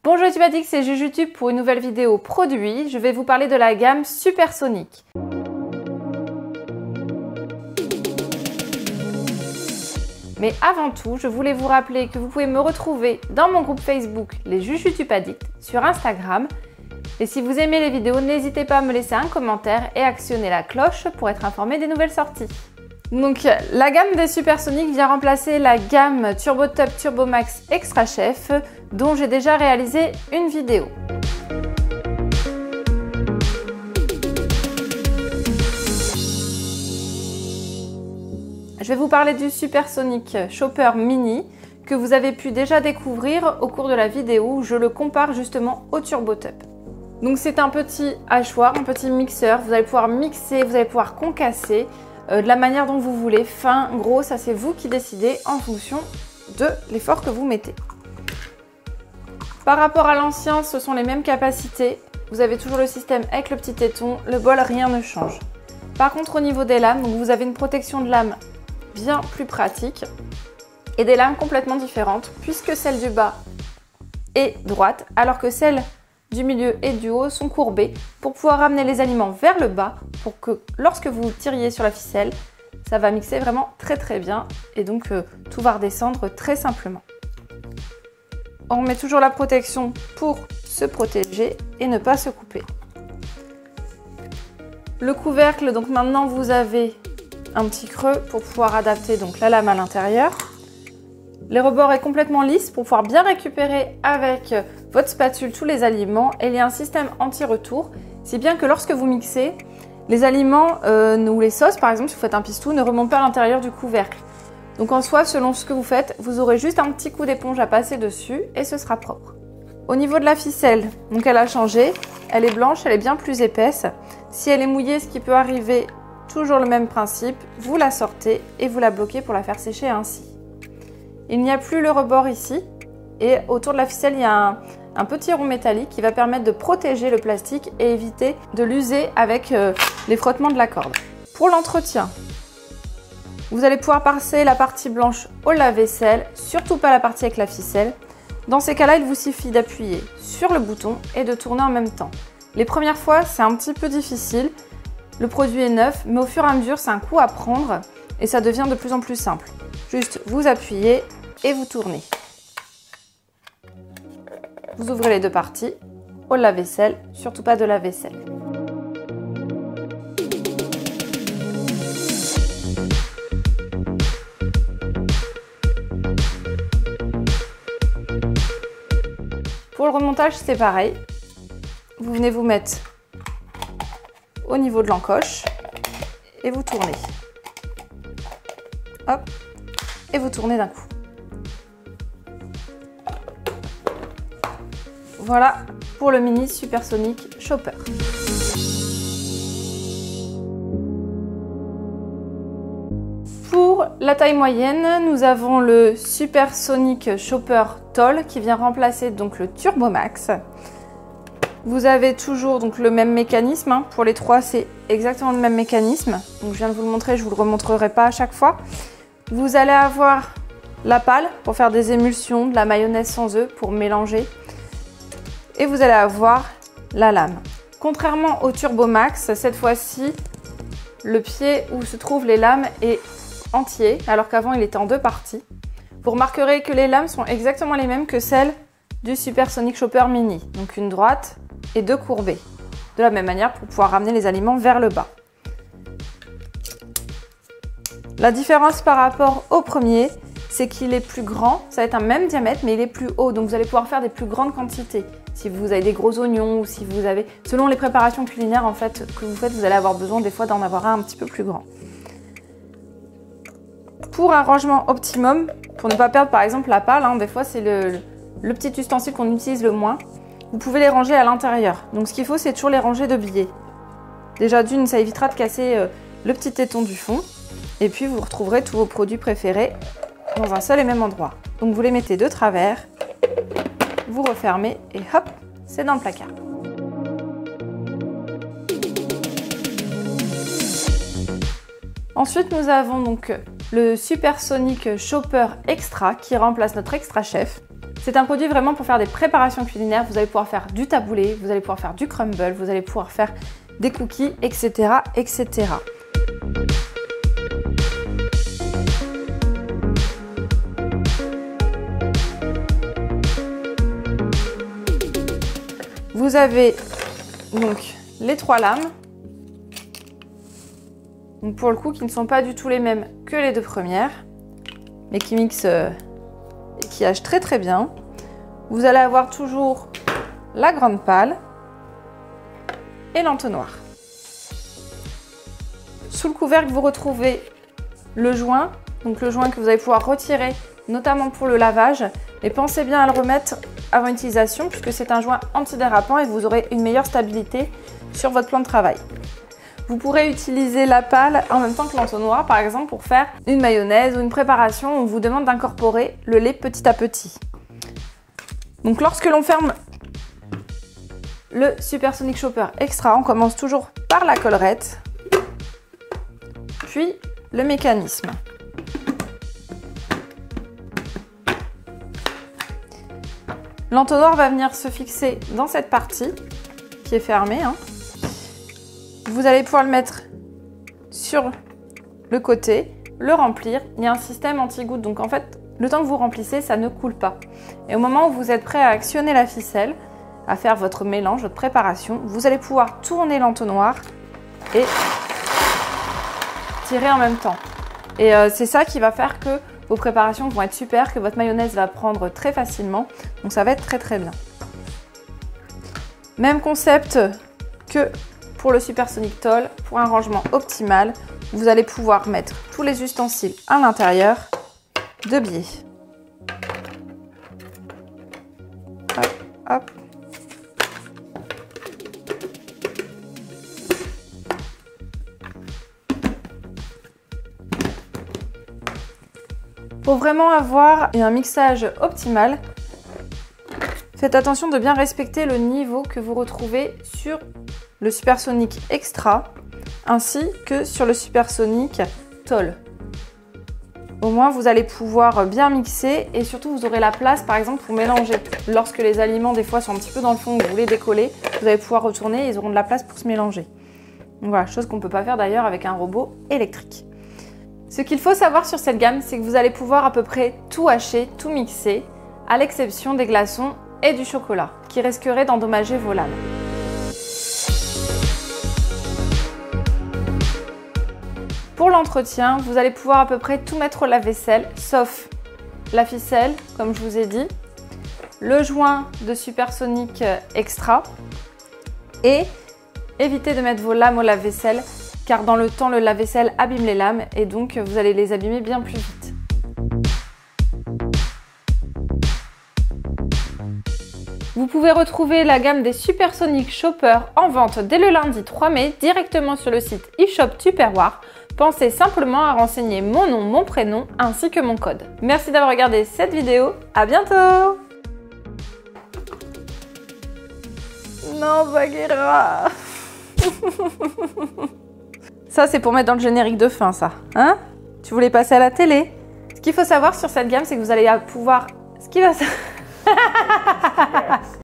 Bonjour YouTube Addict, c'est Jujutube pour une nouvelle vidéo produit. Je vais vous parler de la gamme Supersonic. Mais avant tout, je voulais vous rappeler que vous pouvez me retrouver dans mon groupe Facebook Les Jujutube Addict sur Instagram. Et si vous aimez les vidéos, n'hésitez pas à me laisser un commentaire et actionner la cloche pour être informé des nouvelles sorties. Donc la gamme des Supersonic vient remplacer la gamme Turbo Top Turbo Max Extra Chef dont j'ai déjà réalisé une vidéo. Je vais vous parler du Supersonic Chopper Mini que vous avez pu déjà découvrir au cours de la vidéo où je le compare justement au Turbo Top. Donc c'est un petit hachoir, un petit mixeur, vous allez pouvoir mixer, vous allez pouvoir concasser de la manière dont vous voulez, fin, gros, ça c'est vous qui décidez en fonction de l'effort que vous mettez. Par rapport à l'ancien, ce sont les mêmes capacités, vous avez toujours le système avec le petit téton, le bol, rien ne change. Par contre au niveau des lames, donc vous avez une protection de lame bien plus pratique et des lames complètement différentes puisque celle du bas est droite alors que celle du milieu et du haut sont courbés pour pouvoir ramener les aliments vers le bas pour que lorsque vous tiriez sur la ficelle, ça va mixer vraiment très bien et donc tout va redescendre très simplement. On met toujours la protection pour se protéger et ne pas se couper. Le couvercle, donc maintenant vous avez un petit creux pour pouvoir adapter donc la lame à l'intérieur. Le rebord est complètement lisse pour pouvoir bien récupérer avec votre spatule tous les aliments et il y a un système anti-retour, si bien que lorsque vous mixez, les aliments ou les sauces par exemple, si vous faites un pistou, ne remontent pas à l'intérieur du couvercle. Donc en soi, selon ce que vous faites, vous aurez juste un petit coup d'éponge à passer dessus et ce sera propre. Au niveau de la ficelle, donc elle a changé, elle est blanche, elle est bien plus épaisse. Si elle est mouillée, ce qui peut arriver, toujours le même principe, vous la sortez et vous la bloquez pour la faire sécher ainsi. Il n'y a plus le rebord ici et autour de la ficelle, il y a un petit rond métallique qui va permettre de protéger le plastique et éviter de l'user avec les frottements de la corde. Pour l'entretien, vous allez pouvoir passer la partie blanche au lave-vaisselle, surtout pas la partie avec la ficelle. Dans ces cas-là, il vous suffit d'appuyer sur le bouton et de tourner en même temps. Les premières fois, c'est un petit peu difficile. Le produit est neuf, mais au fur et à mesure, c'est un coup à prendre et ça devient de plus en plus simple. Juste, vous appuyez et vous tournez. Vous ouvrez les deux parties au lave-vaisselle, surtout pas de lave-vaisselle. Pour le remontage, c'est pareil. Vous venez vous mettre au niveau de l'encoche et vous tournez. Hop, et vous tournez d'un coup. Voilà pour le mini Supersonic Chopper. Pour la taille moyenne, nous avons le Supersonic Chopper Tall qui vient remplacer donc le Turbo Max. Vous avez toujours donc le même mécanisme, pour les trois c'est exactement le même mécanisme. Donc je viens de vous le montrer, je ne vous le remontrerai pas à chaque fois. Vous allez avoir la pâle pour faire des émulsions, de la mayonnaise sans œufs pour mélanger. Et vous allez avoir la lame. Contrairement au Turbo Max, cette fois-ci, le pied où se trouvent les lames est entier, alors qu'avant il était en deux parties. Vous remarquerez que les lames sont exactement les mêmes que celles du Supersonic Chopper Mini. Donc une droite et deux courbées. De la même manière pour pouvoir ramener les aliments vers le bas. La différence par rapport au premier, c'est qu'il est plus grand. Ça va être un même diamètre, mais il est plus haut. Donc vous allez pouvoir faire des plus grandes quantités. Si vous avez des gros oignons ou si vous avez... Selon les préparations culinaires en fait, que vous faites, vous allez avoir besoin des fois d'en avoir un petit peu plus grand. Pour un rangement optimum, pour ne pas perdre par exemple la pâle, des fois c'est le petit ustensile qu'on utilise le moins, vous pouvez les ranger à l'intérieur. Donc ce qu'il faut, c'est toujours les ranger de biais. Déjà d'une, ça évitera de casser le petit téton du fond. Et puis vous retrouverez tous vos produits préférés dans un seul et même endroit. Donc vous les mettez de travers, vous refermez et hop, c'est dans le placard. Ensuite, nous avons donc le Supersonic Chopper Extra qui remplace notre Extra Chef. C'est un produit vraiment pour faire des préparations culinaires. Vous allez pouvoir faire du taboulé, vous allez pouvoir faire du crumble, vous allez pouvoir faire des cookies, etc., etc. Vous avez donc les 3 lames, donc pour le coup qui ne sont pas du tout les mêmes que les 2 premières, mais qui mixent et qui hachent très très bien. Vous allez avoir toujours la grande pâle et l'entonnoir. Sous le couvercle, vous retrouvez le joint, donc le joint que vous allez pouvoir retirer, notamment pour le lavage. Et pensez bien à le remettre avant utilisation puisque c'est un joint antidérapant et vous aurez une meilleure stabilité sur votre plan de travail. Vous pourrez utiliser la pâle en même temps que l'entonnoir, par exemple pour faire une mayonnaise ou une préparation où on vous demande d'incorporer le lait petit à petit. Donc lorsque l'on ferme le Supersonic Chopper Extra, on commence toujours par la collerette, puis le mécanisme. L'entonnoir va venir se fixer dans cette partie qui est fermée. Vous allez pouvoir le mettre sur le côté, le remplir. Il y a un système anti-goutte, donc en fait, le temps que vous remplissez, ça ne coule pas. Et au moment où vous êtes prêt à actionner la ficelle, à faire votre mélange, votre préparation, vous allez pouvoir tourner l'entonnoir et tirer en même temps. Et c'est ça qui va faire que vos préparations vont être super, que votre mayonnaise va prendre très facilement. Donc ça va être très très bien. Même concept que pour le Supersonic Tall, pour un rangement optimal, vous allez pouvoir mettre tous les ustensiles à l'intérieur de biais. Hop, hop. Pour vraiment avoir un mixage optimal, faites attention de bien respecter le niveau que vous retrouvez sur le Supersonic Extra ainsi que sur le Supersonic Tall. Au moins vous allez pouvoir bien mixer et surtout vous aurez la place par exemple pour mélanger. Lorsque les aliments des fois sont un petit peu dans le fond, vous voulez décoller, vous allez pouvoir retourner et ils auront de la place pour se mélanger. Donc voilà, chose qu'on ne peut pas faire d'ailleurs avec un robot électrique. Ce qu'il faut savoir sur cette gamme, c'est que vous allez pouvoir à peu près tout hacher, tout mixer, à l'exception des glaçons et du chocolat, qui risqueraient d'endommager vos lames. Pour l'entretien, vous allez pouvoir à peu près tout mettre au lave-vaisselle, sauf la ficelle, comme je vous ai dit, le joint de Supersonic Extra, et évitez de mettre vos lames au lave-vaisselle, car dans le temps, le lave-vaisselle abîme les lames et donc vous allez les abîmer bien plus vite. Vous pouvez retrouver la gamme des Supersonic Chopper en vente dès le lundi 3 mai directement sur le site eShop Tupperware. Pensez simplement à renseigner mon nom, mon prénom ainsi que mon code. Merci d'avoir regardé cette vidéo, à bientôt! Non, Bagheera. Ça, c'est pour mettre dans le générique de fin, ça. Hein? Tu voulais passer à la télé? Ce qu'il faut savoir sur cette gamme, c'est que vous allez pouvoir...